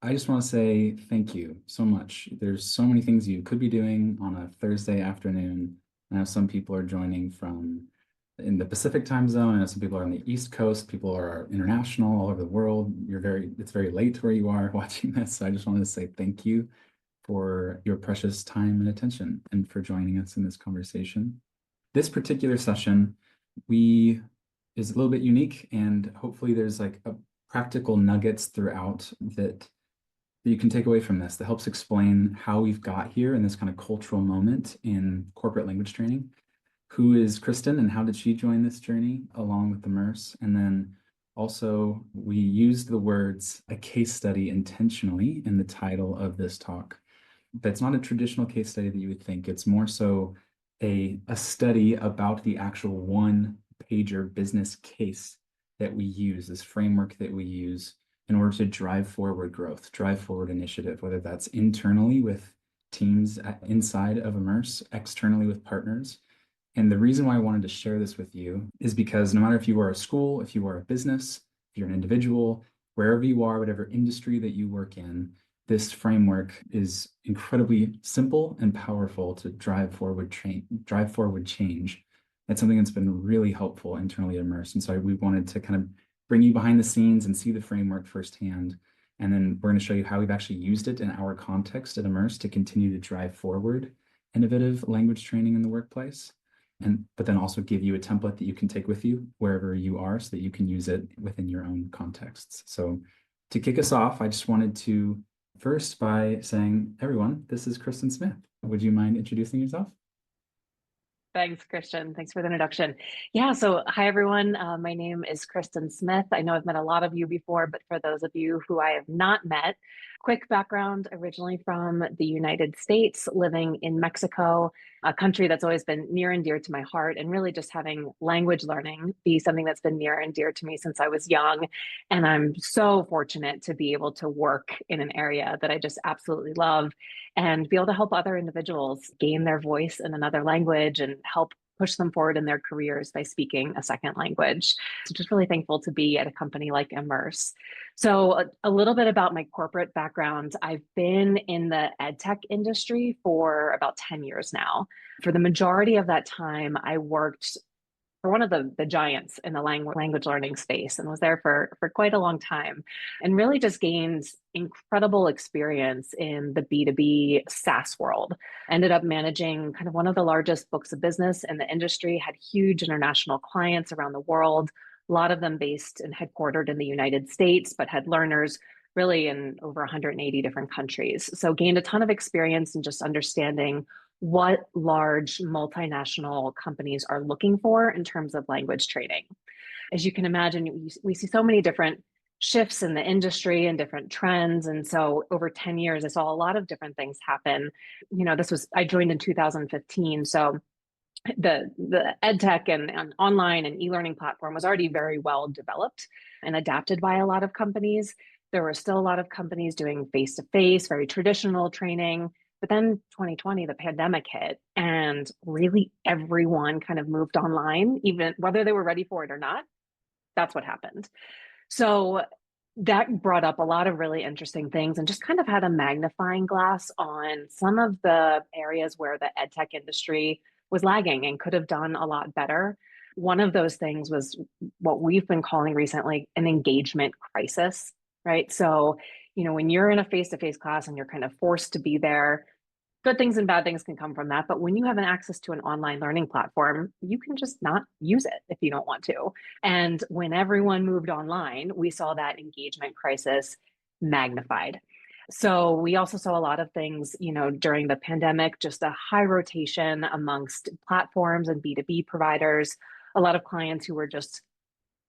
I just want to say thank you so much. There's so many things you could be doing on a Thursday afternoon. I know some people are joining from in the Pacific time zone. I know some people are on the East Coast. People are international all over the world. It's very late where you are watching this. So I just wanted to say thank you for your precious time and attention and for joining us in this conversation. This particular session, we is a little bit unique, and hopefully there's like a practical nuggets throughout that you can take away from this that helps explain how we've got here in this kind of cultural moment in corporate language training. Who is Kristin and how did she join this journey along with IMMERSE? And then also we used the words a case study intentionally in the title of this talk. But it's not a traditional case study that you would think. It's more so a study about the actual one-pager business case that we use, this framework that we use in order to drive forward growth, drive forward initiative, whether that's internally with teams inside of IMMERSE, externally with partners. And the reason why I wanted to share this with you is because no matter if you are a school, if you are a business, if you're an individual, wherever you are, whatever industry that you work in, this framework is incredibly simple and powerful to drive forward change. That's something that's been really helpful internally at IMMERSE. And so we wanted to kind of bring you behind the scenes and see the framework firsthand. And then we're going to show you how we've actually used it in our context at IMMERSE to continue to drive forward innovative language training in the workplace. But then also give you a template that you can take with you wherever you are so that you can use it within your own contexts. So to kick us off, I just wanted to first by saying, everyone, this is Kristin Smith. Would you mind introducing yourself? Thanks, Christian. Thanks for the introduction. Yeah, so hi, everyone. My name is Kristin Smith. I know I've met a lot of you before, but for those of you who I have not met, quick background, originally from the United States, living in Mexico, a country that's always been near and dear to my heart, and really just having language learning be something that's been near and dear to me since I was young. And I'm so fortunate to be able to work in an area that I just absolutely love and be able to help other individuals gain their voice in another language and help push them forward in their careers by speaking a second language. So just really thankful to be at a company like IMMERSE. So a little bit about my corporate background. I've been in the EdTech industry for about 10 years now. For the majority of that time, I worked for one of the giants in the language learning space and was there for quite a long time and really just gained incredible experience in the B2B SaaS world. Ended up managing kind of one of the largest books of business in the industry, had huge international clients around the world, a lot of them based and headquartered in the United States, but had learners really in over 180 different countries. So gained a ton of experience in just understanding what large multinational companies are looking for in terms of language training. As you can imagine, we see so many different shifts in the industry and different trends. And so over 10 years, I saw a lot of different things happen. I joined in 2015. So the EdTech and online and e-learning platform was already very well developed and adapted by a lot of companies. There were still a lot of companies doing face-to-face, very traditional training. But then 2020, the pandemic hit, and really everyone kind of moved online, even whether they were ready for it or not. That's what happened. So that brought up a lot of really interesting things and just kind of had a magnifying glass on some of the areas where the EdTech industry was lagging and could have done a lot better. One of those things was what we've been calling recently an engagement crisis, right? So when you're in a face-to-face class and you're kind of forced to be there, good things and bad things can come from that. But when you have an access to an online learning platform, you can just not use it if you don't want to. And when everyone moved online, we saw that engagement crisis magnified. So we also saw a lot of things, during the pandemic, just a high rotation amongst platforms and B2B providers, a lot of clients who were just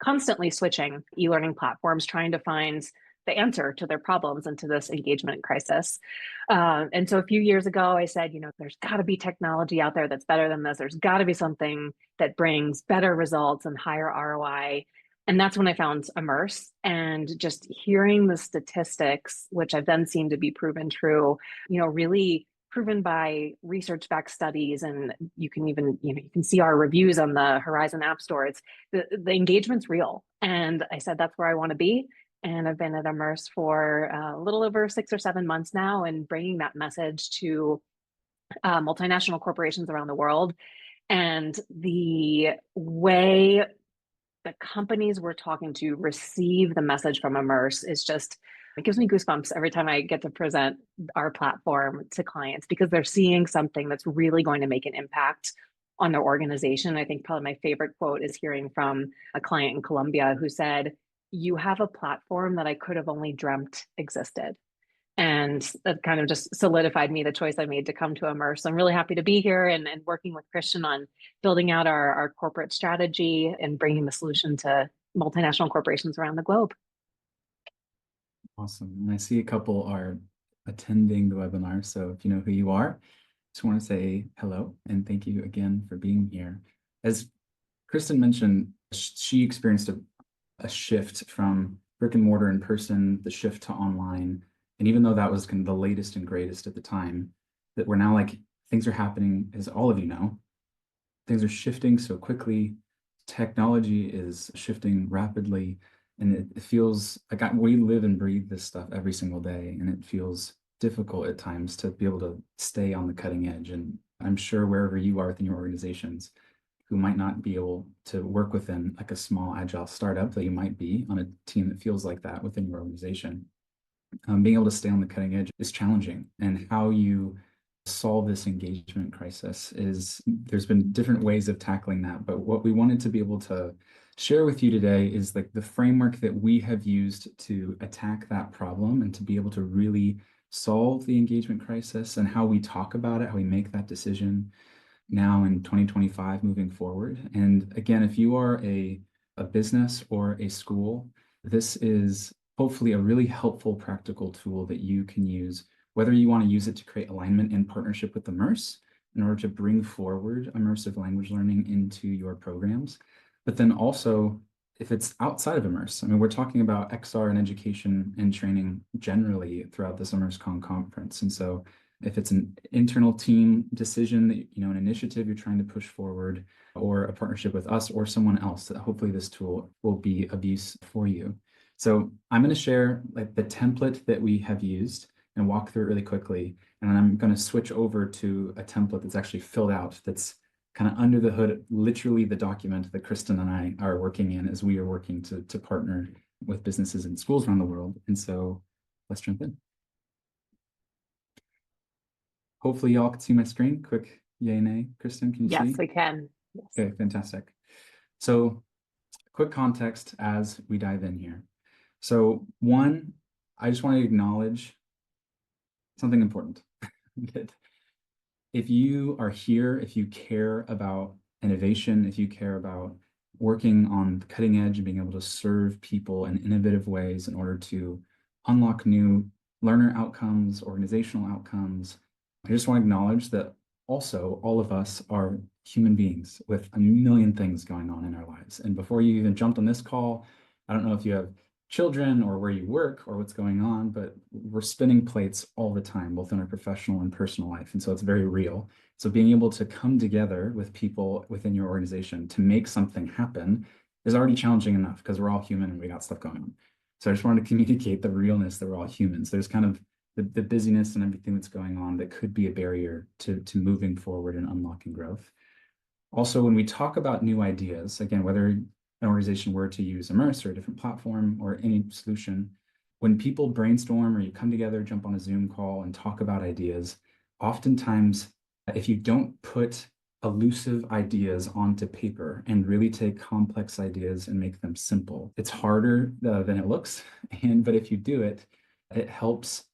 constantly switching e-learning platforms, trying to find the answer to their problems and to this engagement crisis. And so a few years ago, I said, there's got to be technology out there that's better than this. There's got to be something that brings better results and higher ROI. And that's when I found IMMERSE, and just hearing the statistics, which I've then seen to be proven true, really proven by research-backed studies. And you can even, you can see our reviews on the Horizon App Store. It's the engagement's real. And I said, that's where I want to be. and I've been at IMMERSE for a little over 6 or 7 months now, and bringing that message to multinational corporations around the world. And the way the companies we're talking to receive the message from IMMERSE is just, it gives me goosebumps every time I get to present our platform to clients, because they're seeing something that's really going to make an impact on their organization. I think probably my favorite quote is hearing from a client in Colombia who said, "You have a platform that I could have only dreamt existed." And that kind of just solidified me the choice I made to come to IMMERSE. I'm really happy to be here and working with Kristin on building out our corporate strategy and bringing the solution to multinational corporations around the globe. Awesome. And I see a couple are attending the webinar. So if you know who you are, just want to say hello and thank you again for being here. As Kristin mentioned, she experienced a shift from brick and mortar in person, the shift to online. And even though that was kind of the latest and greatest at the time, that we're now like, things are happening, as all of you know, things are shifting so quickly. Technology is shifting rapidly. And it feels like we live and breathe this stuff every single day. And it feels difficult at times to be able to stay on the cutting edge. And I'm sure wherever you are within your organizations, who might not be able to work within like a small agile startup, that you might be on a team that feels like that within your organization. Being able to stay on the cutting edge is challenging. And how you solve this engagement crisis is, there's been different ways of tackling that. But what we wanted to be able to share with you today is like the framework that we have used to attack that problem and to be able to really solve the engagement crisis, and how we talk about it, how we make that decision now in 2025 moving forward. And again, if you are a business or a school, this is hopefully a really helpful practical tool that you can use, whether you want to use it to create alignment in partnership with IMMERSE in order to bring forward immersive language learning into your programs. But then also, if it's outside of IMMERSE, I mean, we're talking about XR and education and training generally throughout this IMMERSEcon conference. And so if it's an internal team decision that, you know, an initiative you're trying to push forward, or a partnership with us or someone else, that hopefully this tool will be of use for you. So I'm going to share like the template that we have used and walk through it really quickly. And then I'm going to switch over to a template that's actually filled out, that's kind of under the hood, literally the document that Kristin and I are working in as we are working to partner with businesses and schools around the world. And so let's jump in. Hopefully y'all can see my screen. Quick yay, nay. Kristin, can you see? Yes, we can. Yes. Okay, fantastic. So quick context as we dive in here. So one, I just want to acknowledge something important. That if you are here, if you care about innovation, if you care about working on the cutting edge and being able to serve people in innovative ways in order to unlock new learner outcomes, organizational outcomes, I just want to acknowledge that also all of us are human beings with a million things going on in our lives. And before you even jumped on this call, I don't know if you have children or where you work or what's going on, but we're spinning plates all the time, both in our professional and personal life. And so it's very real. So being able to come together with people within your organization to make something happen is already challenging enough, because we're all human and we got stuff going on. So I just wanted to communicate the realness that we're all humans. There's kind of the busyness and everything that's going on that could be a barrier to moving forward and unlocking growth. Also, when we talk about new ideas, again, whether an organization were to use IMMERSE or a different platform or any solution, when people brainstorm or you come together, jump on a Zoom call and talk about ideas, oftentimes, if you don't put elusive ideas onto paper and really take complex ideas and make them simple, it's harder than it looks. But if you do it, it helps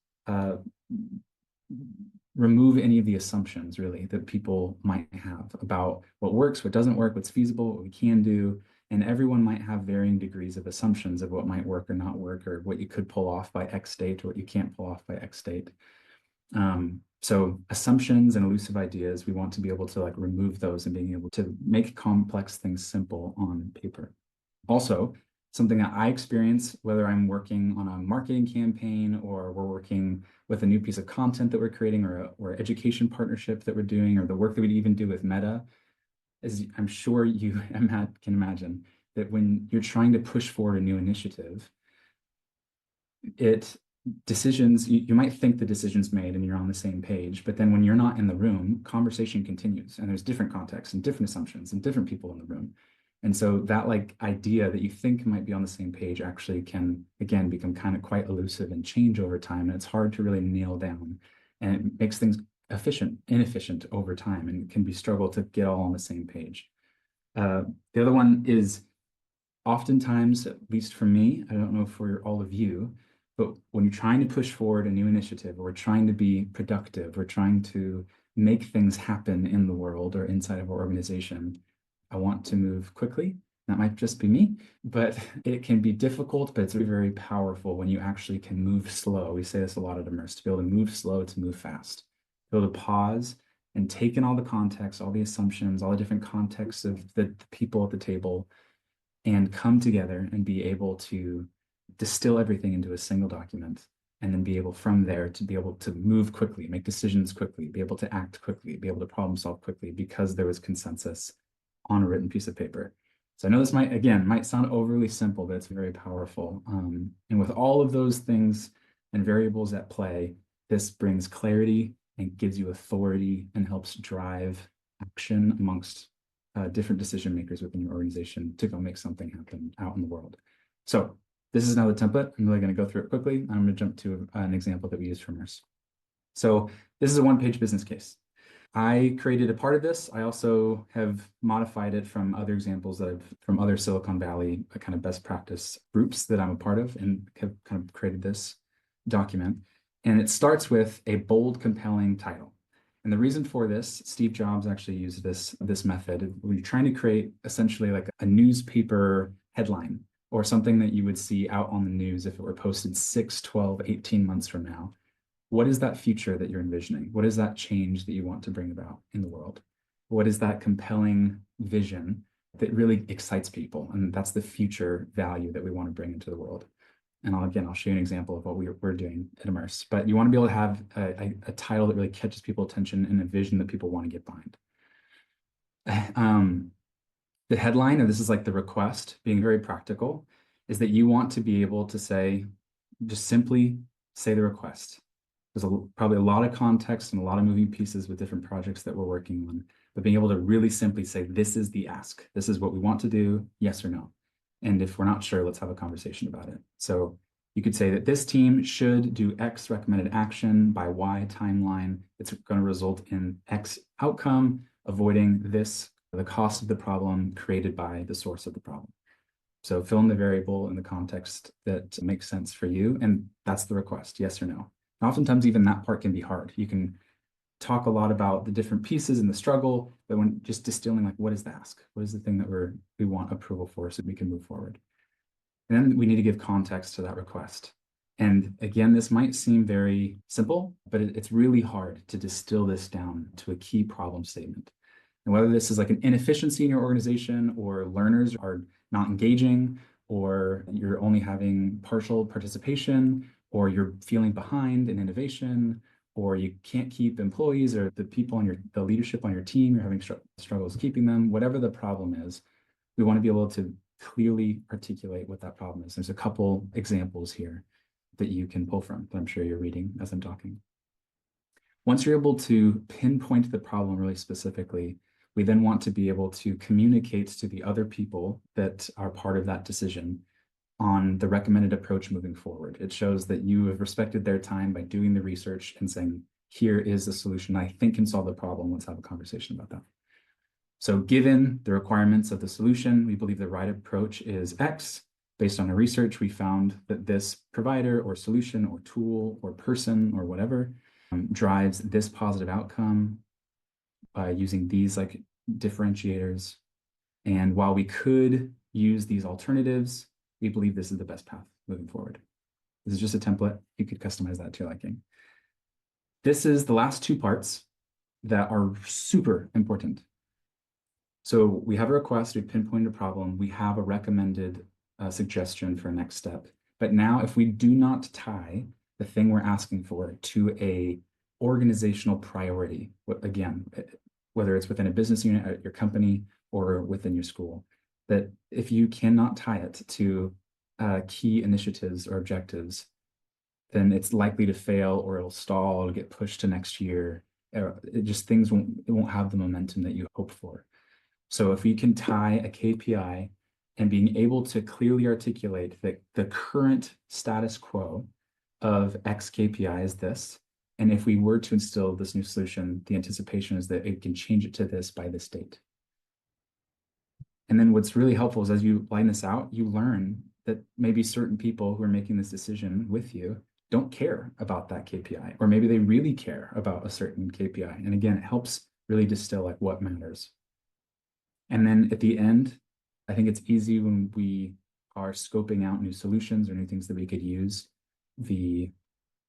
remove any of the assumptions really that people might have about what works, what doesn't work, what's feasible, what we can do. And everyone might have varying degrees of assumptions of what might work or not work, or what you could pull off by X date or what you can't pull off by X date. So assumptions and elusive ideas, we want to be able to like remove those and being able to make complex things simple on paper. Also, something that I experience, whether I'm working on a marketing campaign or we're working with a new piece of content that we're creating, or education partnership that we're doing, or the work that we even do with Meta, is I'm sure you can imagine that when you're trying to push forward a new initiative, decisions, you might think the decision's made and you're on the same page, but then when you're not in the room, conversation continues and there's different contexts and different assumptions and different people in the room. And so that like idea that you think might be on the same page actually can, again, become kind of quite elusive and change over time. And it's hard to really nail down, and it makes things inefficient over time, and it can be struggle to get all on the same page. The other one is oftentimes, at least for me, I don't know for all of you, but when you're trying to push forward a new initiative, or we're trying to be productive, we're trying to make things happen in the world or inside of our organization, I want to move quickly. That might just be me, but it can be difficult, but it's very, very powerful when you actually can move slow. We say this a lot at Immerse, to be able to move slow, to move fast, to be able to pause and take in all the context, all the assumptions, all the different contexts of the people at the table, and come together and be able to distill everything into a single document, and then be able from there to be able to move quickly, make decisions quickly, be able to act quickly, be able to problem solve quickly because there was consensus on a written piece of paper. So I know this might sound overly simple, but it's very powerful. And with all of those things and variables at play, this brings clarity and gives you authority and helps drive action amongst different decision makers within your organization to go make something happen out in the world. So this is now the template. I'm really going to go through it quickly. I'm going to jump to an example that we use from IMMERSE. So this is a one-page business case. I created a part of this. I also have modified it from other examples from other Silicon Valley kind of best practice groups that I'm a part of, and have kind of created this document. And it starts with a bold, compelling title. And the reason for this, Steve Jobs actually used this method. When you're trying to create essentially like a newspaper headline, or something that you would see out on the news if it were posted 6, 12, 18 months from now. What is that future that you're envisioning? What is that change that you want to bring about in the world? What is that compelling vision that really excites people? And that's the future value that we want to bring into the world. And I'll show you an example of what we're doing at Immerse. But you want to be able to have a title that really catches people's attention and a vision that people want to get behind. The headline, and this is like the request, being very practical, is that you want to be able to just simply say the request. There's probably a lot of context and a lot of moving pieces with different projects that we're working on, but being able to really simply say, this is the ask. This is what we want to do, yes or no. And if we're not sure, let's have a conversation about it. So you could say that this team should do X recommended action by Y timeline. It's going to result in X outcome, avoiding the cost of the problem created by the source of the problem. So fill in the variable in the context that makes sense for you. And that's the request, yes or no. And oftentimes even that part can be hard. You can talk a lot about the different pieces and the struggle, but when just distilling, like, what is the ask? What is the thing that we want approval for so we can move forward? And then we need to give context to that request. And again, this might seem very simple, but it's really hard to distill this down to a key problem statement. And whether this is like an inefficiency in your organization, or learners are not engaging, or you're only having partial participation, or you're feeling behind in innovation, or you can't keep employees or the people on the leadership on your team, you're having struggles keeping them, whatever the problem is, we want to be able to clearly articulate what that problem is. There's a couple examples here that you can pull from that I'm sure you're reading as I'm talking. Once you're able to pinpoint the problem really specifically, we then want to be able to communicate to the other people that are part of that decision on the recommended approach moving forward. It shows that you have respected their time by doing the research and saying, here is a solution I think can solve the problem. Let's have a conversation about that. So given the requirements of the solution, we believe the right approach is X. Based on our research, we found that this provider or solution or tool or person or whatever drives this positive outcome by using these like differentiators. And while we could use these alternatives, we believe this is the best path moving forward. This is just a template. You could customize that to your liking. This is the last two parts that are super important. So we have a request, we pinpointed a problem, we have a recommended suggestion for a next step. But now if we do not tie the thing we're asking for to a organizational priority, again, whether it's within a business unit at your company or within your school, that if you cannot tie it to key initiatives or objectives, then it's likely to fail, or it'll stall, it'll get pushed to next year. Things won't have the momentum that you hope for. So if we can tie a KPI and being able to clearly articulate that the current status quo of X KPI is this, and if we were to instill this new solution, the anticipation is that it can change it to this by this date. And then what's really helpful is as you line this out, you learn that maybe certain people who are making this decision with you don't care about that KPI, or maybe they really care about a certain KPI. And again, it helps really distill like what matters. And then at the end, I think it's easy when we are scoping out new solutions or new things that we could use.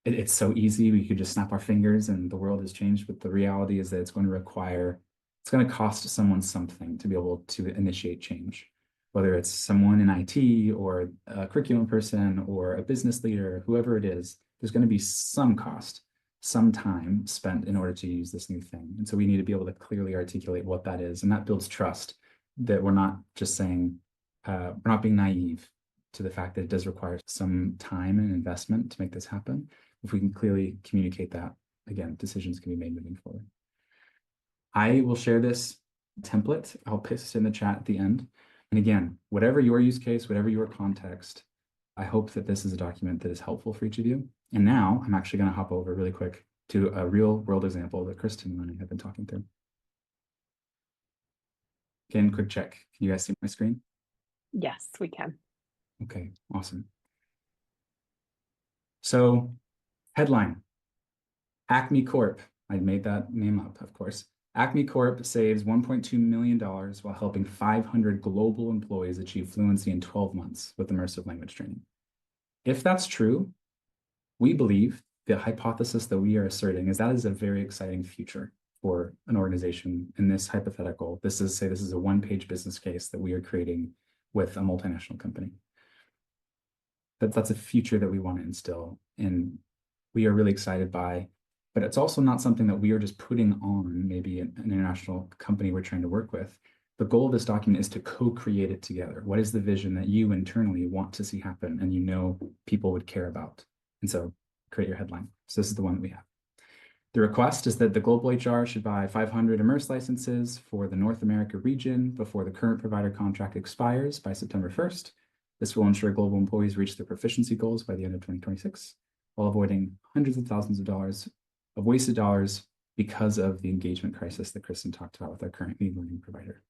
It's so easy, we could just snap our fingers and the world has changed. But the reality is that it's going to cost someone something to be able to initiate change, whether it's someone in IT or a curriculum person or a business leader, whoever it is, there's going to be some cost, some time spent in order to use this new thing. And so we need to be able to clearly articulate what that is. And that builds trust, that we're not just saying, we're not being naive to the fact that it does require some time and investment to make this happen. If we can clearly communicate that, again, decisions can be made moving forward. I will share this template. I'll paste it in the chat at the end. And again, whatever your use case, whatever your context, I hope that this is a document that is helpful for each of you. And now I'm actually going to hop over really quick to a real world example that Kristin and I have been talking through. Again, quick check. Can you guys see my screen? Yes, we can. Okay, awesome. So headline, Acme Corp. I made that name up, of course. Acme Corp saves $1.2 million while helping 500 global employees achieve fluency in 12 months with immersive language training. If that's true, we believe the hypothesis that we are asserting is that is a very exciting future for an organization. In this hypothetical, this is a one-page business case that we are creating with a multinational company. That's a future that we want to instill, and we are really excited by. But it's also not something that we are just putting on maybe an international company we're trying to work with. The goal of this document is to co-create it together. What is the vision that you internally want to see happen and you know people would care about? And so create your headline. So this is the one that we have. The request is that the global HR should buy 500 IMMERSE licenses for the North America region before the current provider contract expires by September 1st. This will ensure global employees reach their proficiency goals by the end of 2026, while avoiding hundreds of thousands of dollars of wasted dollars because of the engagement crisis that Kristin talked about with our current e-learning provider.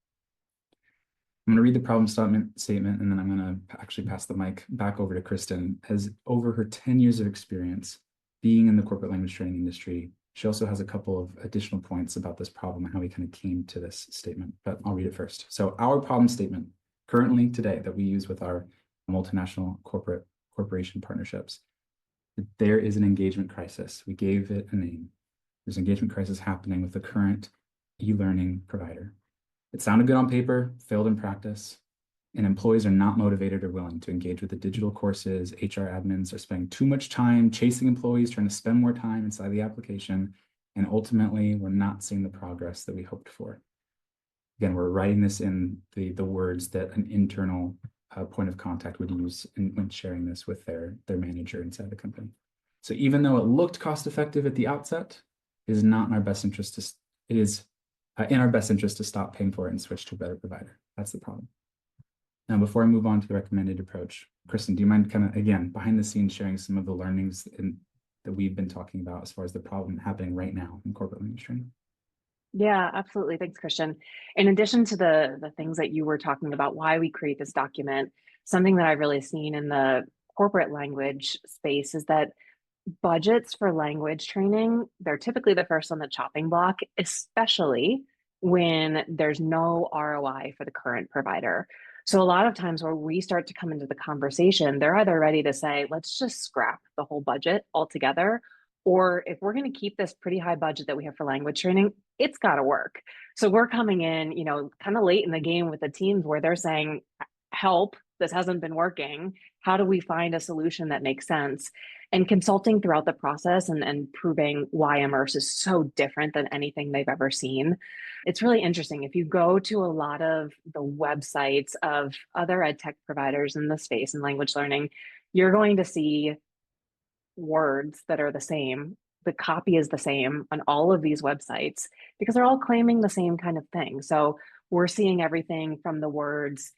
I'm going to read the problem statement, and then I'm going to actually pass the mic back over to Kristin. As over her 10 years of experience being in the corporate language training industry, she also has a couple of additional points about this problem and how we kind of came to this statement, but I'll read it first. So our problem statement currently today that we use with our multinational corporation partnerships, there is an engagement crisis. We gave it a name. There's an engagement crisis happening with the current e-learning provider. It sounded good on paper, failed in practice, and employees are not motivated or willing to engage with the digital courses. HR admins are spending too much time chasing employees, trying to spend more time inside the application, and ultimately we're not seeing the progress that we hoped for. Again, we're writing this in the words that an internal point of contact would use when sharing this with their manager inside the company. So even though it looked cost effective at the outset, it is not in our best interest it is in our best interest to stop paying for it and switch to a better provider. That's the problem. Now, before I move on to the recommended approach, Kristin, do you mind kind of, again, behind the scenes sharing some of the learnings that we've been talking about as far as the problem happening right now in corporate language training? Yeah, absolutely. Thanks, Christian. In addition to the things that you were talking about, why we create this document, something that I've really seen in the corporate language space is that budgets for language training, they're typically the first on the chopping block, especially when there's no ROI for the current provider. So a lot of times where we start to come into the conversation, they're either ready to say, let's just scrap the whole budget altogether, or if we're going to keep this pretty high budget that we have for language training, it's got to work. So we're coming in, kind of late in the game with the teams where they're saying, help, this hasn't been working. How do we find a solution that makes sense? And consulting throughout the process and proving why IMMERSE is so different than anything they've ever seen. It's really interesting. If you go to a lot of the websites of other EdTech providers in the space and language learning, you're going to see words that are the same. The copy is the same on all of these websites because they're all claiming the same kind of thing. So we're seeing everything from the words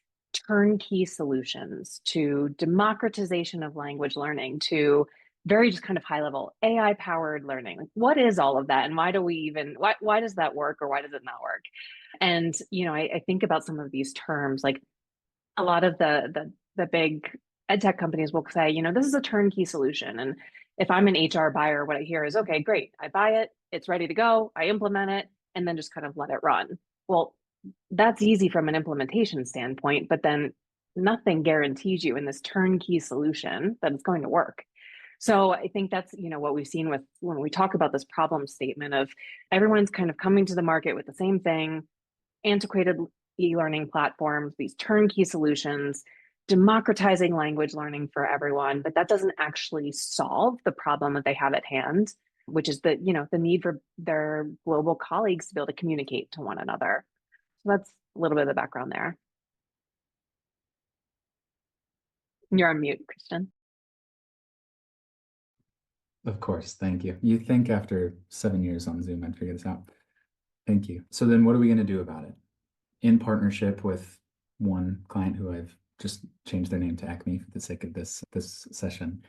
turnkey solutions to democratization of language learning to very just kind of high level AI powered learning. Like, what is all of that? And why do we even, why does that work or why does it not work? And, I think about some of these terms, like a lot of the big EdTech companies will say, this is a turnkey solution. And if I'm an HR buyer, what I hear is, okay, great. I buy it. It's ready to go. I implement it and then just kind of let it run. Well, that's easy from an implementation standpoint, but then nothing guarantees you in this turnkey solution that it's going to work. So I think that's, what we've seen with when we talk about this problem statement of everyone's kind of coming to the market with the same thing, antiquated e-learning platforms, these turnkey solutions, democratizing language learning for everyone, but that doesn't actually solve the problem that they have at hand, which is the need for their global colleagues to be able to communicate to one another. So that's a little bit of the background there. You're on mute, Kristin. Of course, thank you. You think after 7 years on Zoom, I'd figure this out. Thank you. So then what are we going to do about it? In partnership with one client who I've just changed their name to Acme for the sake of this session,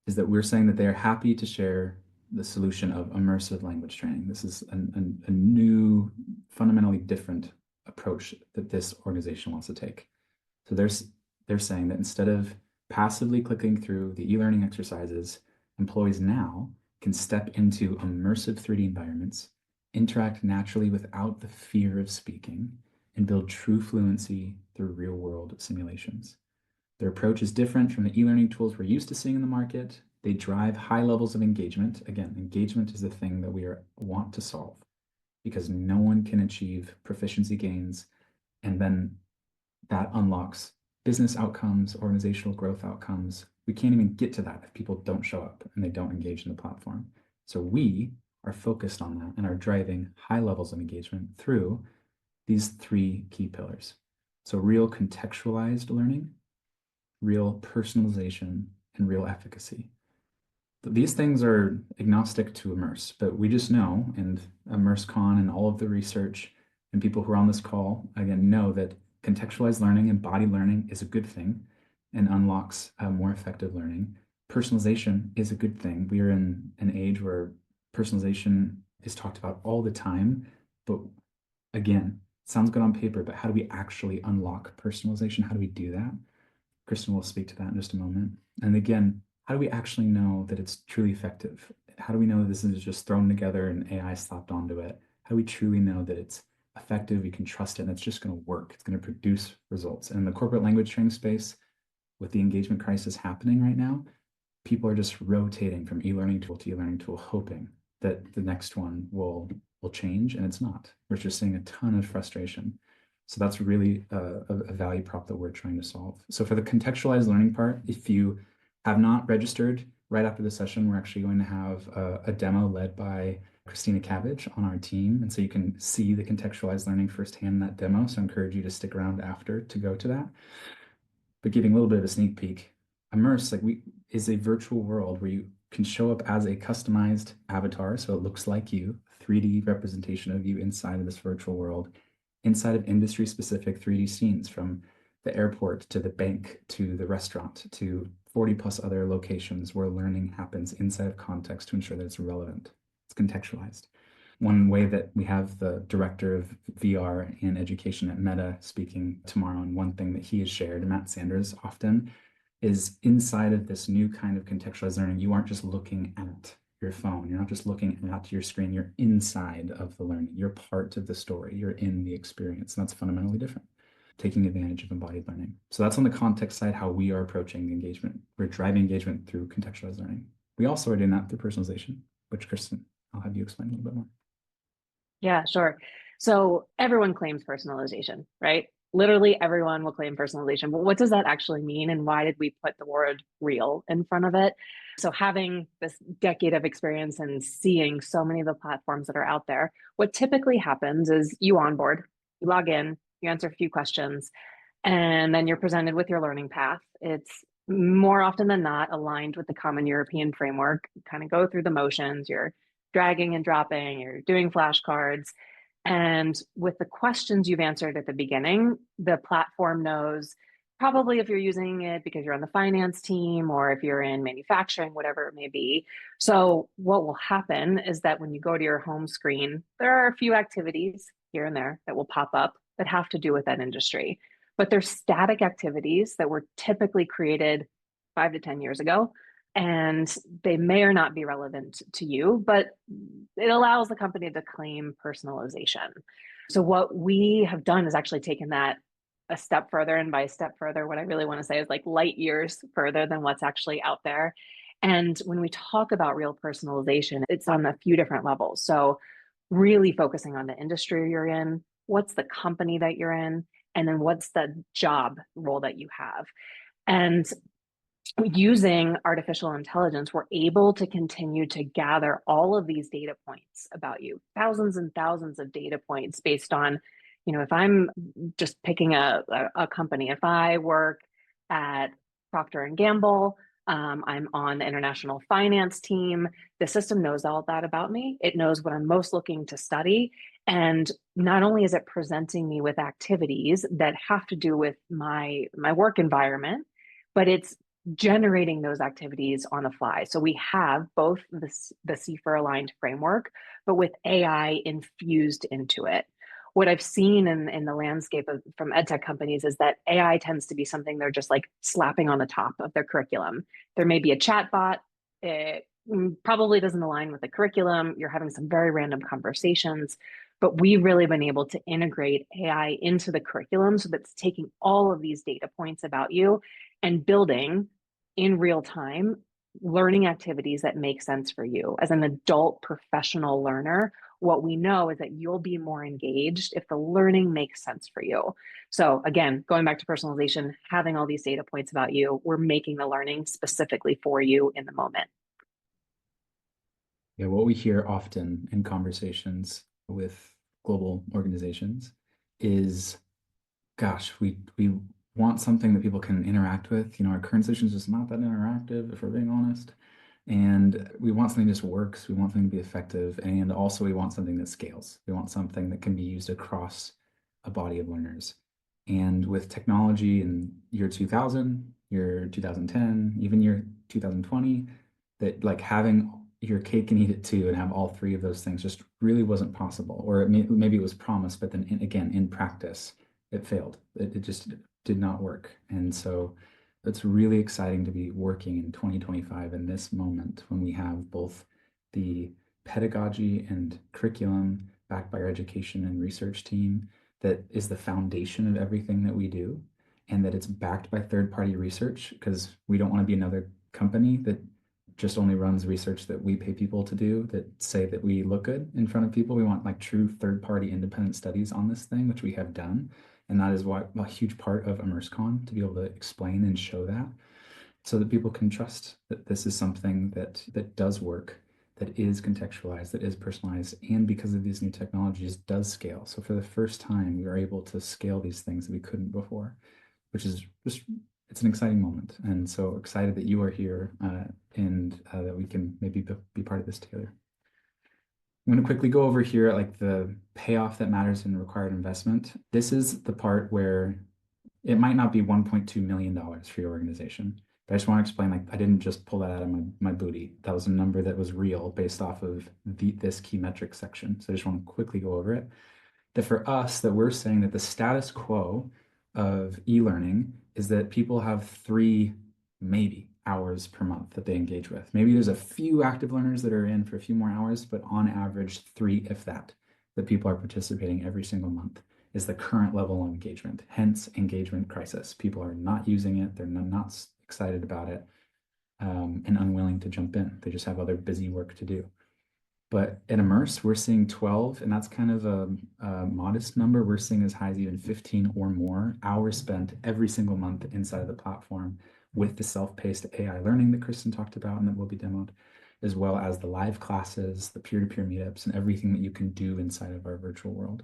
is that we're saying that they are happy to share the solution of immersive language training. This is a new, fundamentally different approach that this organization wants to take. So they're saying that instead of passively clicking through the e-learning exercises, employees now can step into immersive 3D environments, interact naturally without the fear of speaking, and build true fluency through real-world simulations. Their approach is different from the e-learning tools we're used to seeing in the market. They drive high levels of engagement. Again, engagement is the thing that we want to solve because no one can achieve proficiency gains, and then that unlocks business outcomes, organizational growth outcomes. We can't even get to that if people don't show up and they don't engage in the platform. So we are focused on that and are driving high levels of engagement through these 3 key pillars. So real contextualized learning, real personalization, and real efficacy. These things are agnostic to Immerse, but we just know, and IMMERSEcon and all of the research and people who are on this call, again, know that contextualized learning, embodied learning is a good thing and unlocks more effective learning. Personalization is a good thing. We are in an age where personalization is talked about all the time, but again, it sounds good on paper, but how do we actually unlock personalization? How do we do that? Kristin will speak to that in just a moment. And again, how do we actually know that it's truly effective? How do we know this is just thrown together and AI slapped onto it? How do we truly know that it's effective, we can trust it, and it's just going to work? It's going to produce results. And in the corporate language training space, with the engagement crisis happening right now, people are just rotating from e-learning tool to e-learning tool, hoping that the next one will change, and it's not. We're just seeing a ton of frustration. So that's really a value prop that we're trying to solve. So for the contextualized learning part, if you have not registered, right after the session, we're actually going to have a demo led by Christina Cabbage on our team. And so you can see the contextualized learning firsthand in that demo. So I encourage you to stick around after to go to that. But giving a little bit of a sneak peek, Immerse is a virtual world where you can show up as a customized avatar. So it looks like you, 3D representation of you inside of this virtual world, inside of industry-specific 3D scenes, from the airport to the bank to the restaurant to 40 plus other locations where learning happens inside of context to ensure that it's relevant. It's contextualized. One way that we have the director of VR and education at Meta speaking tomorrow, and one thing that he has shared, Matt Sanders, often, is inside of this new kind of contextualized learning, you aren't just looking at your phone. You're not just looking at your screen. You're inside of the learning. You're part of the story. You're in the experience. And that's fundamentally different, taking advantage of embodied learning. So that's on the context side, how we are approaching engagement. We're driving engagement through contextualized learning. We also are doing that through personalization, which, Kristin, I'll have you explain a little bit more. Yeah, sure. So everyone claims personalization, right? Literally everyone will claim personalization, but what does that actually mean? And why did we put the word real in front of it? So having this decade of experience and seeing so many of the platforms that are out there, what typically happens is you onboard, you log in, you answer a few questions, and then you're presented with your learning path. It's more often than not aligned with the common European framework. You kind of go through the motions, you're dragging and dropping, you're doing flashcards. And with the questions you've answered at the beginning, the platform knows probably if you're using it because you're on the finance team or if you're in manufacturing, whatever it may be. So, what will happen is that when you go to your home screen, there are a few activities here and there that will pop up that have to do with that industry. But they're static activities that were typically created 5 to 10 years ago. And they may or not be relevant to you, but it allows the company to claim personalization. So, what we have done is actually taken that a step further. And by a step further, what I really want to say is like light years further than what's actually out there. And when we talk about real personalization, it's on a few different levels. So, really focusing on the industry you're in, what's the company that you're in, and then what's the job role that you have. And using artificial intelligence, we're able to continue to gather all of these data points about you, thousands and thousands of data points based on, if I'm just picking a company, if I work at Procter and Gamble, I'm on the international finance team, the system knows all that about me. It knows what I'm most looking to study. And not only is it presenting me with activities that have to do with my work environment, but it's generating those activities on the fly. So we have both the CFIR aligned framework, but with AI infused into it. What I've seen in the landscape from EdTech companies is that AI tends to be something they're just like slapping on the top of their curriculum. There may be a chat bot. It probably doesn't align with the curriculum. You're having some very random conversations, but we've really been able to integrate AI into the curriculum so that it's taking all of these data points about you and building in real time learning activities that make sense for you. As an adult professional learner, what we know is that you'll be more engaged if the learning makes sense for you. So again, going back to personalization, having all these data points about you, we're making the learning specifically for you in the moment. Yeah, what we hear often in conversations with global organizations is, gosh, we want something that people can interact with. Our current solution is just not that interactive, if we're being honest. And we want something that just works. We want something to be effective. And also we want something that scales. We want something that can be used across a body of learners. And with technology in year 2000, year 2010, even year 2020, that like having your cake and eat it too and have all three of those things just really wasn't possible. Or maybe it was promised, but then again, in practice, it failed. It just did not work. And so it's really exciting to be working in 2025 in this moment when we have both the pedagogy and curriculum backed by our education and research team that is the foundation of everything that we do, and that it's backed by third-party research, because we don't want to be another company that just only runs research that we pay people to do that say that we look good in front of people. We want like true third-party independent studies on this thing, which we have done. And that is why a huge part of IMMERSEcon, to be able to explain and show that so that people can trust that this is something that does work, that is contextualized, that is personalized, and because of these new technologies does scale. So for the first time, we are able to scale these things that we couldn't before, which is just, it's an exciting moment. And so excited that you are here and that we can maybe be part of this together. I'm going to quickly go over here like the payoff that matters in required investment. This is the part where it might not be $1.2 million for your organization, but I just want to explain, like, I didn't just pull that out of my booty. That was a number that was real based off of this key metric section. So I just want to quickly go over it. That for us, that we're saying that the status quo of e-learning is that people have 3, maybe, hours per month that they engage with. Maybe there's a few active learners that are in for a few more hours, but on average, 3, if that people are participating every single month is the current level of engagement. Hence, engagement crisis. People are not using it. They're not excited about it and unwilling to jump in. They just have other busy work to do. But at IMMERSE, we're seeing 12, and that's kind of a modest number. We're seeing as high as even 15 or more hours spent every single month inside of the platform with the self-paced AI learning that Kristin talked about and that will be demoed, as well as the live classes, the peer-to-peer meetups, and everything that you can do inside of our virtual world.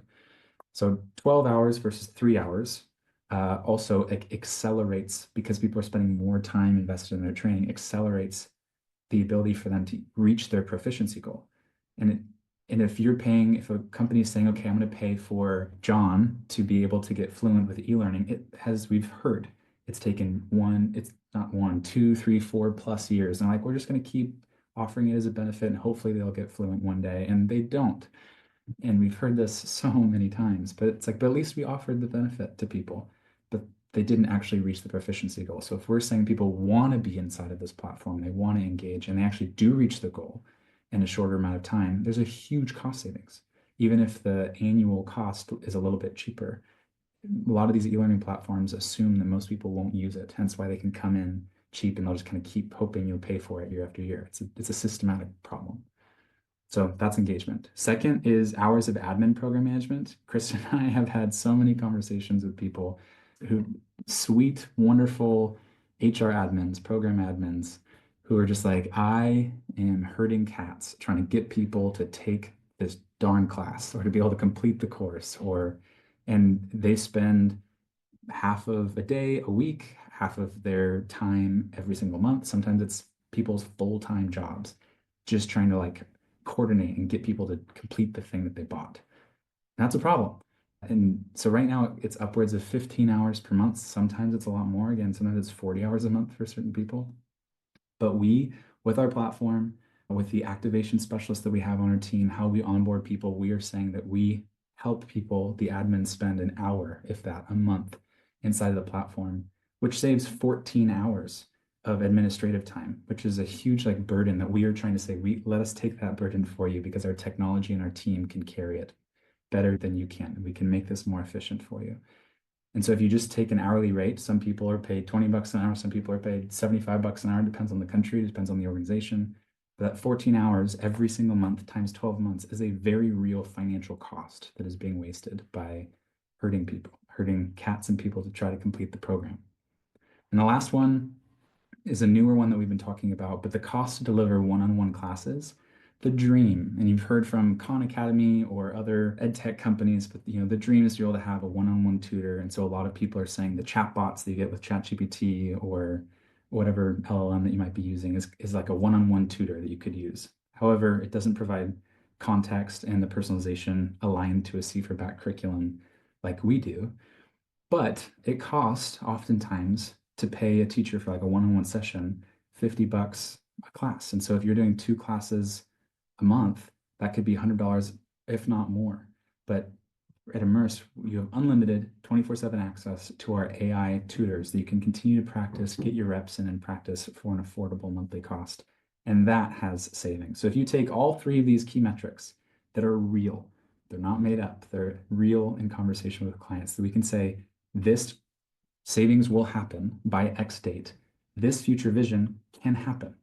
So 12 hours versus 3 hours. also accelerates, because people are spending more time invested in their training, accelerates the ability for them to reach their proficiency goal. And if you're paying, if a company is saying, okay, I'm going to pay for John to be able to get fluent with e-learning, it has, we've heard, it's taken it's not 1, 2, 3, 4+ years. And like, we're just going to keep offering it as a benefit and hopefully they'll get fluent one day. And they don't. And we've heard this so many times, but it's like, but at least we offered the benefit to people, but they didn't actually reach the proficiency goal. So if we're saying people want to be inside of this platform, they want to engage, and they actually do reach the goal in a shorter amount of time, there's a huge cost savings. Even if the annual cost is a little bit cheaper, a lot of these e-learning platforms assume that most people won't use it. Hence why they can come in cheap and they'll just kind of keep hoping you'll pay for it year after year. It's a systematic problem. So that's engagement. Second is hours of admin program management. Kristin and I have had so many conversations with people who, sweet, wonderful HR admins, program admins, who are just like, I am herding cats trying to get people to take this darn class or to be able to complete the course, and they spend half of a day, a week, half of their time every single month. Sometimes it's people's full-time jobs, just trying to like coordinate and get people to complete the thing that they bought. And that's a problem. And so right now it's upwards of 15 hours per month. Sometimes it's a lot more. Again, sometimes it's 40 hours a month for certain people. But we, with our platform, with the activation specialists that we have on our team, how we onboard people, we are saying that we help people, the admins, spend an hour, if that, a month inside of the platform, which saves 14 hours of administrative time, which is a huge like burden that we are trying to say, let us take that burden for you because our technology and our team can carry it better than you can. We can make this more efficient for you. And so if you just take an hourly rate, some people are paid 20 bucks an hour, some people are paid 75 bucks an hour, depends on the country, depends on the organization. But that 14 hours every single month times 12 months is a very real financial cost that is being wasted by hurting people, hurting cats and people to try to complete the program. And the last one is a newer one that we've been talking about, but the cost to deliver one-on-one classes, the dream, and you've heard from Khan Academy or other EdTech companies, but the dream is to be able to have a one-on-one tutor. And so a lot of people are saying the chatbots that you get with ChatGPT or whatever LLM that you might be using is like a one-on-one tutor that you could use. However, it doesn't provide context and the personalization aligned to a C4-backed curriculum like we do. But it costs oftentimes to pay a teacher for like a one-on-one session, 50 bucks a class. And so if you're doing 2 classes a month, that could be $100, if not more. But at Immerse, you have unlimited 24/7 access to our AI tutors that you can continue to practice, get your reps in and practice for an affordable monthly cost. And that has savings. So if you take all 3 of these key metrics that are real, they're not made up, they're real in conversation with clients, that we can say, this savings will happen by X date. This future vision can happen.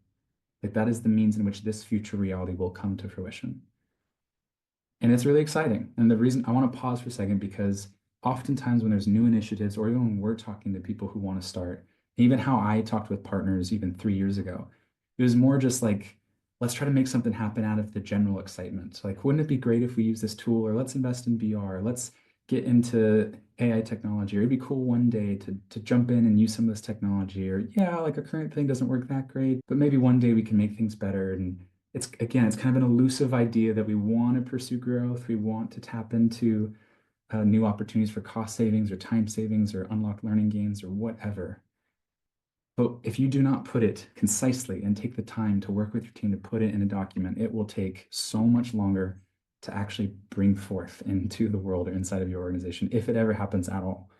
Like that is the means in which this future reality will come to fruition. And it's really exciting. And the reason I want to pause for a second, because oftentimes when there's new initiatives, or even when we're talking to people who want to start, even how I talked with partners even 3 years ago, it was more just like, let's try to make something happen out of the general excitement. So like, wouldn't it be great if we use this tool, or let's invest in VR, let's get into AI technology, or it'd be cool one day to jump in and use some of this technology, or yeah, like a current thing doesn't work that great, but maybe one day we can make things better. And it's kind of an elusive idea that we want to pursue growth. We want to tap into new opportunities for cost savings or time savings or unlock learning gains or whatever. But if you do not put it concisely and take the time to work with your team to put it in a document, it will take so much longer to actually bring forth into the world or inside of your organization, if it ever happens at all.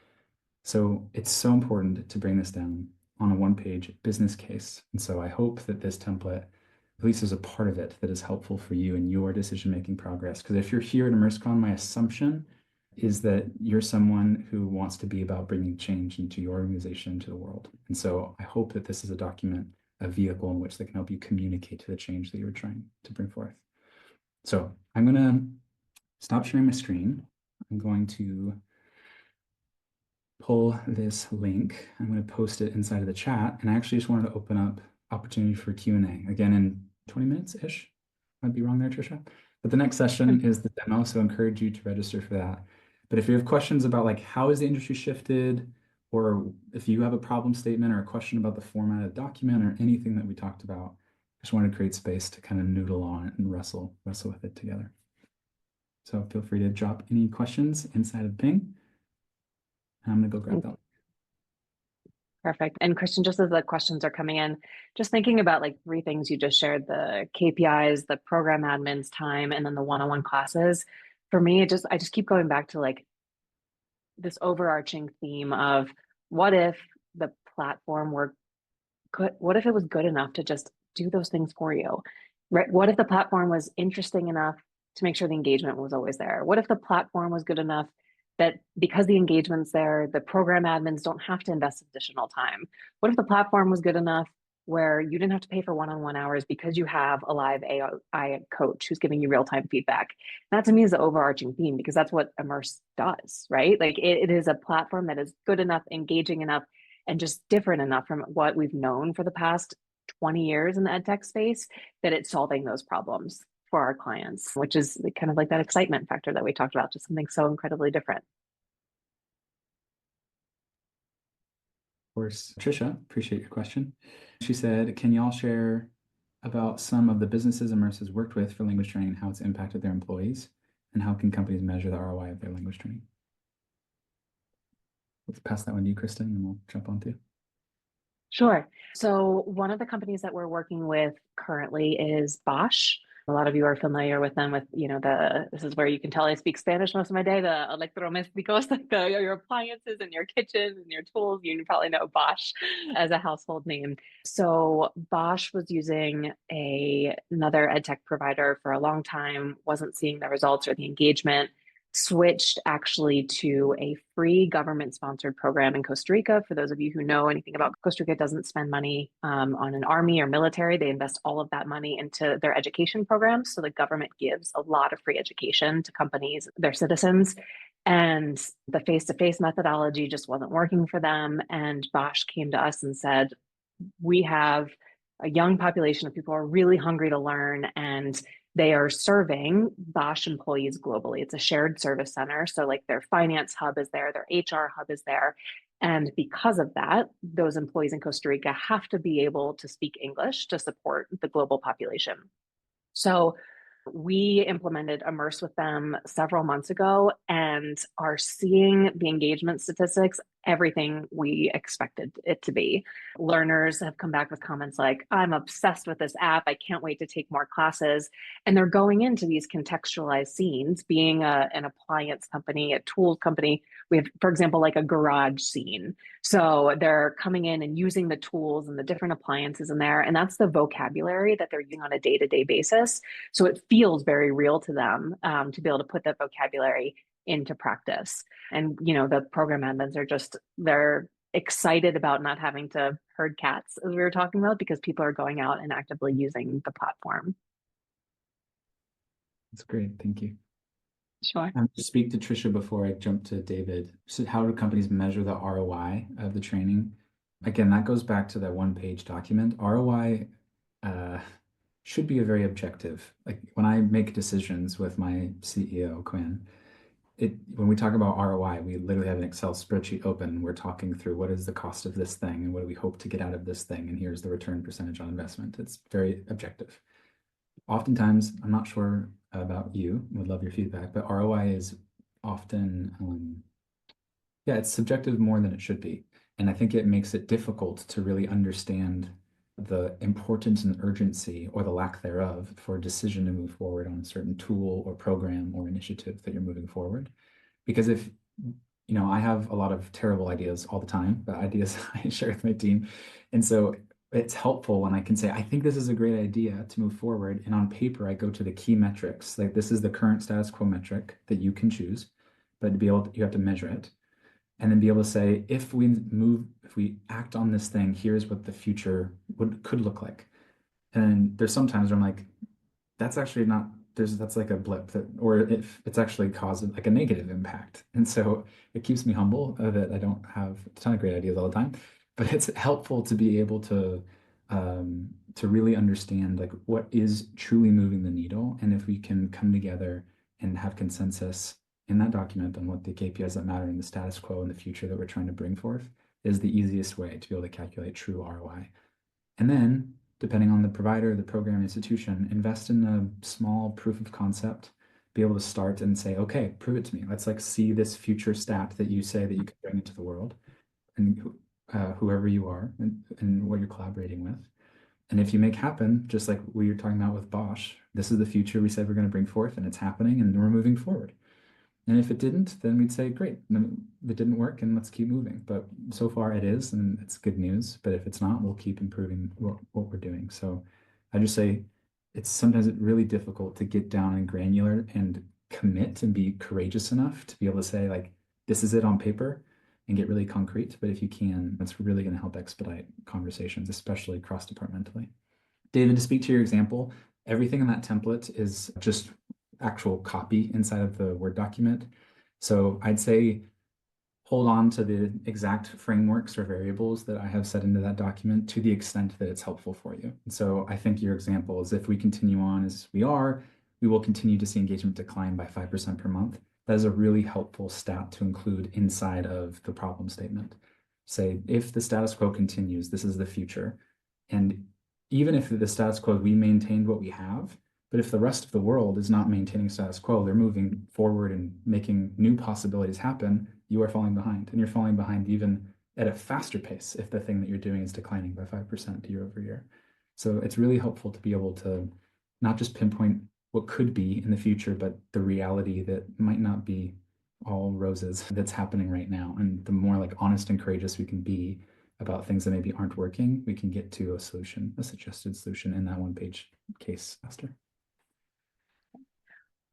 So it's so important to bring this down on a one-page business case. And so I hope that this template, at least as a part of it, that is helpful for you in your decision-making progress. Because if you're here at IMMERSEcon, my assumption is that you're someone who wants to be about bringing change into your organization, into the world. And so I hope that this is a document, a vehicle in which they can help you communicate to the change that you're trying to bring forth. So I'm going to stop sharing my screen. I'm going to pull this link. I'm going to post it inside of the chat. And I actually just wanted to open up opportunity for Q&A again in 20 minutes-ish. Might be wrong there, Trisha. But the next session is the demo, so I encourage you to register for that. But if you have questions about like how has the industry shifted, or if you have a problem statement or a question about the format of the document or anything that we talked about, I just wanted to create space to kind of noodle on it and wrestle with it together. So feel free to drop any questions inside of Ping. I'm gonna go grab them. Perfect. And Kristin, just as the questions are coming in, just thinking about like three things you just shared, the KPIs, the program admin's time, and then the one-on-one classes. For me, I just keep going back to like this overarching theme of what if the platform were good, what if it was good enough to just do those things for you, right? What if the platform was interesting enough to make sure the engagement was always there? What if the platform was good enough that because the engagement's there, the program admins don't have to invest additional time? What if the platform was good enough where you didn't have to pay for one-on-one hours because you have a live AI coach who's giving you real-time feedback? That to me is the overarching theme, because that's what Immerse does, right? Like it is a platform that is good enough, engaging enough, and just different enough from what we've known for the past 20 years in the EdTech space that it's solving those problems for our clients, which is kind of like that excitement factor that we talked about, just something so incredibly different. Of course, Trisha, appreciate your question. She said, can y'all share about some of the businesses Immerse has worked with for language training and how it's impacted their employees? And how can companies measure the ROI of their language training? Let's pass that one to you, Kristin, and we'll jump on to. Sure. So one of the companies that we're working with currently is Bosch. A lot of you are familiar with them with, this is where you can tell I speak Spanish most of my day, the electrodomésticos, like your appliances and your kitchen and your tools. You probably know Bosch as a household name. So Bosch was using another EdTech provider for a long time, wasn't seeing the results or the engagement, switched actually to a free government-sponsored program in Costa Rica. For those of you who know anything about Costa Rica, doesn't spend money on an army or military. They invest all of that money into their education programs. So the government gives a lot of free education to companies, their citizens. And the face-to-face methodology just wasn't working for them. And Bosch came to us and said, we have a young population of people who are really hungry to learn, and they are serving Bosch employees globally. It's a shared service center. So like their finance hub is there, their HR hub is there. And because of that, those employees in Costa Rica have to be able to speak English to support the global population. So we implemented Immerse with them several months ago and are seeing the engagement statistics, everything we expected it to be. Learners have come back with comments like, I'm obsessed with this app. I can't wait to take more classes. And they're going into these contextualized scenes, being an appliance company, a tool company. We have, for example, like a garage scene. So they're coming in and using the tools and the different appliances in there. And that's the vocabulary that they're using on a day-to-day basis. So it feels very real to them to be able to put that vocabulary into practice. And, the program admins they're excited about not having to herd cats, as we were talking about, because people are going out and actively using the platform. That's great. Thank you. Sure. To speak to Trisha before I jump to David. So how do companies measure the ROI of the training? Again, that goes back to that one-page document. ROI should be a very objective. Like when I make decisions with my CEO, Quinn, when we talk about ROI, we literally have an Excel spreadsheet open. We're talking through what is the cost of this thing and what do we hope to get out of this thing, and here's the return percentage on investment. It's very objective. Oftentimes, I'm not sure about you, would love your feedback, but ROI is often, it's subjective more than it should be. And I think it makes it difficult to really understand the importance and urgency, or the lack thereof, for a decision to move forward on a certain tool or program or initiative that you're moving forward. Because if, I have a lot of terrible ideas all the time, but ideas I share with my team. And so it's helpful when I can say, I think this is a great idea to move forward. And on paper, I go to the key metrics. Like this is the current status quo metric that you can choose, but to be able to, you have to measure it. And then be able to say, if we act on this thing, here's what the future could look like. And there's sometimes where I'm like, that's actually not, that's like a blip, or if it's actually caused like a negative impact. And so it keeps me humble that I don't have a ton of great ideas all the time, but it's helpful to be able to really understand like what is truly moving the needle. And if we can come together and have consensus in that document on what the KPIs that matter in the status quo and the future that we're trying to bring forth is the easiest way to be able to calculate true ROI. And then, depending on the provider, the program, institution, invest in a small proof of concept, be able to start and say, okay, prove it to me. Let's like see this future stat that you say that you can bring into the world, and whoever you are and what you're collaborating with. And if you make happen, just like we were talking about with Bosch, this is the future we said we're going to bring forth, and it's happening, and we're moving forward. And if it didn't, then we'd say, great, it didn't work, and let's keep moving. But so far it is, and it's good news. But if it's not, we'll keep improving what we're doing. So I just say it's sometimes really difficult to get down and granular and commit and be courageous enough to be able to say, like, this is it on paper and get really concrete. But if you can, that's really going to help expedite conversations, especially cross-departmentally. David, to speak to your example, everything in that template is just actual copy inside of the Word document. So I'd say hold on to the exact frameworks or variables that I have set into that document to the extent that it's helpful for you. And so I think your example is if we continue on as we are, we will continue to see engagement decline by 5% per month. That is a really helpful stat to include inside of the problem statement. Say, if the status quo continues, this is the future. And even if the status quo, we maintained what we have, but if the rest of the world is not maintaining status quo, they're moving forward and making new possibilities happen, you are falling behind. And you're falling behind even at a faster pace if the thing that you're doing is declining by 5% year over year. So it's really helpful to be able to not just pinpoint what could be in the future, but the reality that might not be all roses that's happening right now. And the more like honest and courageous we can be about things that maybe aren't working, we can get to a solution, a suggested solution in that one-page case faster.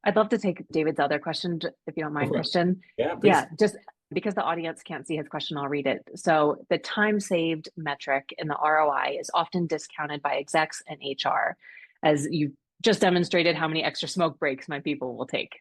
I'd love to take David's other question, if you don't mind, Christian. Yeah, please. Yeah, just because the audience can't see his question, I'll read it. So the time saved metric in the ROI is often discounted by execs and HR, as you just demonstrated how many extra smoke breaks my people will take.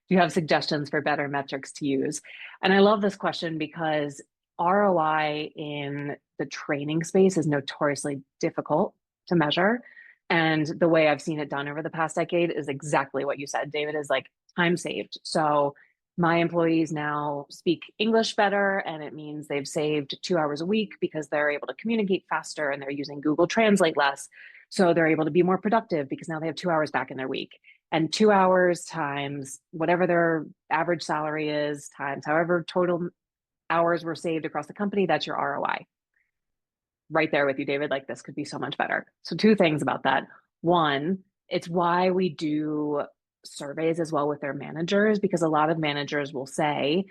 Do you have suggestions for better metrics to use? And I love this question because ROI in the training space is notoriously difficult to measure. And the way I've seen it done over the past decade is exactly what you said, David, is like time saved. So my employees now speak English better, and it means they've saved 2 hours a week because they're able to communicate faster and they're using Google Translate less. So they're able to be more productive because now they have 2 hours back in their week. And 2 hours times whatever their average salary is, times however total hours were saved across the company, that's your ROI. Right there with you, David, like this could be so much better. So 2 things about that. One, it's why we do surveys as well with their managers, because a lot of managers will say,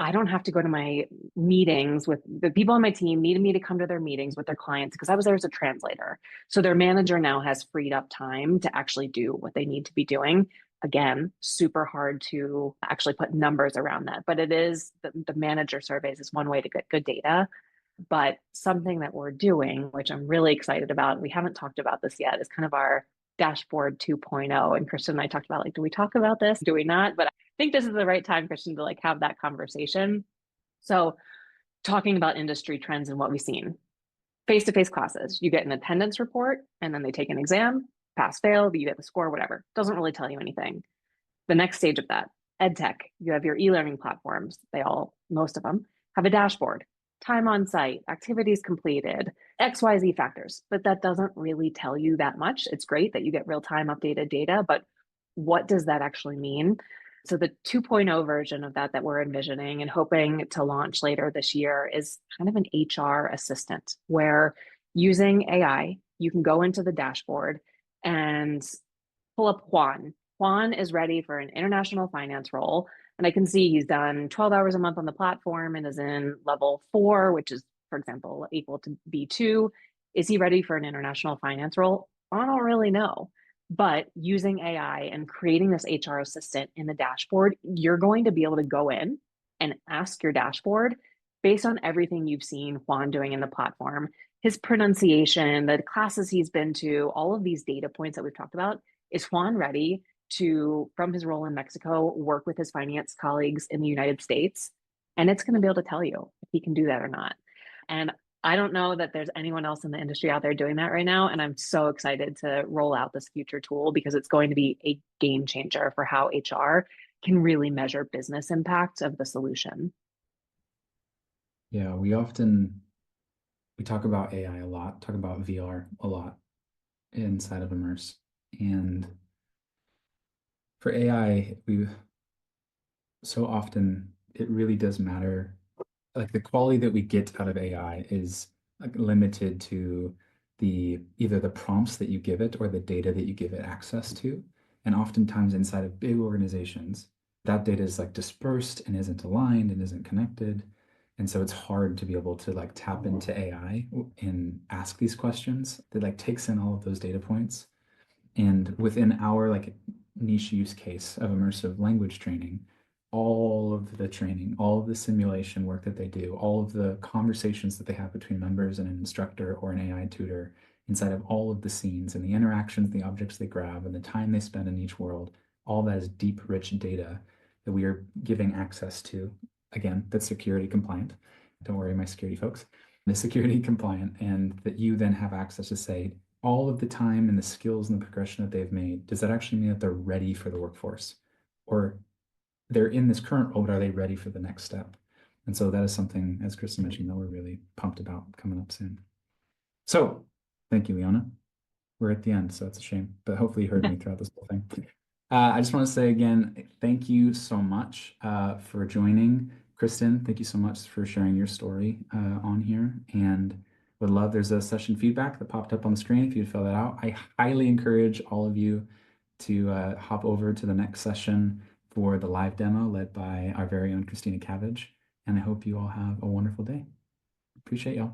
I don't have to go to my meetings with the people on my team needed me to come to their meetings with their clients because I was there as a translator. So their manager now has freed up time to actually do what they need to be doing. Again, super hard to actually put numbers around that, but it is the manager surveys is one way to get good data. But something that we're doing, which I'm really excited about, we haven't talked about this yet, is kind of our dashboard 2.0. And Christian and I talked about, like, do we talk about this? Do we not? But I think this is the right time, Christian, to like have that conversation. So talking about industry trends and what we've seen. Face-to-face classes, you get an attendance report and then they take an exam, pass, fail, you get the score, whatever. Doesn't really tell you anything. The next stage of that, EdTech, you have your e-learning platforms. Most of them have a dashboard. Time on site, activities completed, XYZ factors, but that doesn't really tell you that much. It's great that you get real-time updated data, but what does that actually mean? So the 2.0 version of that we're envisioning and hoping to launch later this year is kind of an HR assistant where using AI, you can go into the dashboard and pull up Juan. Juan is ready for an international finance role. And I can see he's done 12 hours a month on the platform and is in level 4, which is, for example, equal to B2. Is he ready for an international finance role? I don't really know. But using AI and creating this HR assistant in the dashboard, you're going to be able to go in and ask your dashboard based on everything you've seen Juan doing in the platform, his pronunciation, the classes he's been to, all of these data points that we've talked about. Is Juan ready to, from his role in Mexico, work with his finance colleagues in the United States? And it's going to be able to tell you if he can do that or not. And I don't know that there's anyone else in the industry out there doing that right now. And I'm so excited to roll out this future tool because it's going to be a game changer for how HR can really measure business impact of the solution. Yeah, we talk about AI a lot, talk about VR a lot inside of Immerse. And for AI, we so often it really does matter. Like the quality that we get out of AI is like limited to either the prompts that you give it or the data that you give it access to. And oftentimes inside of big organizations, that data is like dispersed and isn't aligned and isn't connected. And so it's hard to be able to like tap into AI and ask these questions that like takes in all of those data points. And within our like niche use case of immersive language training, all of the training, all of the simulation work that they do, all of the conversations that they have between members and an instructor or an AI tutor inside of all of the scenes and the interactions, the objects they grab, and the time they spend in each world, all that is deep, rich data that we are giving access to. Again, that's security compliant. Don't worry, my security folks. It's security compliant, and that you then have access to say, all of the time and the skills and the progression that they've made, does that actually mean that they're ready for the workforce? Or they're in this current role, but are they ready for the next step? And so that is something, as Kristin mentioned, that we're really pumped about coming up soon. So thank you, Leona. We're at the end, so it's a shame, but hopefully you heard me throughout this whole thing. I just want to say again, thank you so much for joining. Kristin, thank you so much for sharing your story on here, and would love, there's a session feedback that popped up on the screen if you'd fill that out. I highly encourage all of you to hop over to the next session for the live demo led by our very own Christina Cabbage. And I hope you all have a wonderful day. Appreciate y'all.